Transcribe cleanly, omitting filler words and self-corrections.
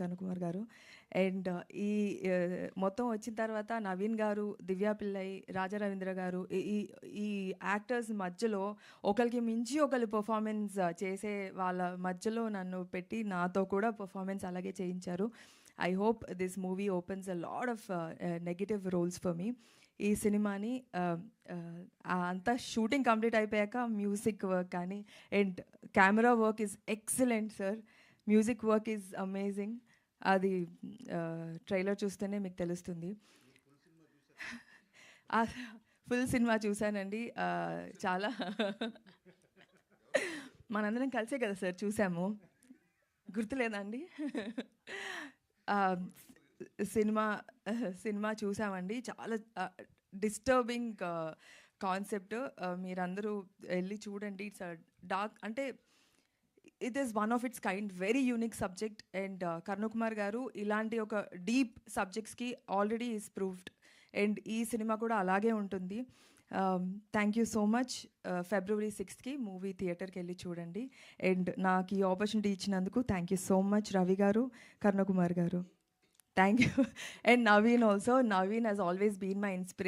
కనుకుమార్ గారు. అండ్ ఈ మొత్తం వచ్చిన తర్వాత నవీన్ గారు, దివ్యా పిల్లై, రాజా రవీంద్ర గారు, ఈ ఈ ఈ యాక్టర్స్ మధ్యలో ఒకరికి మించి ఒకరు పర్ఫార్మెన్స్ చేసే వాళ్ళ మధ్యలో నన్ను పెట్టి నాతో కూడా పర్ఫార్మెన్స్ అలాగే చేయించారు. I hope this movie opens a lot of negative roles for me. ఈ సినిమాని అంతా షూటింగ్ కంప్లీట్ అయిపోయాక మ్యూజిక్ వర్క్ కానీ and camera work is excellent sir. Music work is amazing. అది ట్రైలర్ చూస్తేనే మీకు తెలుస్తుంది. ఫుల్ సినిమా చూశానండి. చాలా మనందరం కలిసే కదా సార్ చూసాము, గుర్తులేదండి? సినిమా సినిమా చూసామండి. చాలా డిస్టర్బింగ్ కాన్సెప్ట్. మీరందరూ వెళ్ళి చూడండి. ఇట్స్ డార్క్, అంటే it is one of its kind, very unique subject. And Karunakumar garu ఇలాంటి ఒక డీప్ సబ్జెక్ట్స్కి ఆల్రెడీ ఈస్ ప్రూవ్డ్. అండ్ ఈ సినిమా కూడా అలాగే ఉంటుంది. Thank you so much. February 6th movie థియేటర్కి వెళ్ళి చూడండి. అండ్ నాకు ఈ ఆపర్చునిటీ ఇచ్చినందుకు thank you so much Ravi garu, Karunakumar garu. Thank you. And Naveen also. Naveen has always been my inspiration.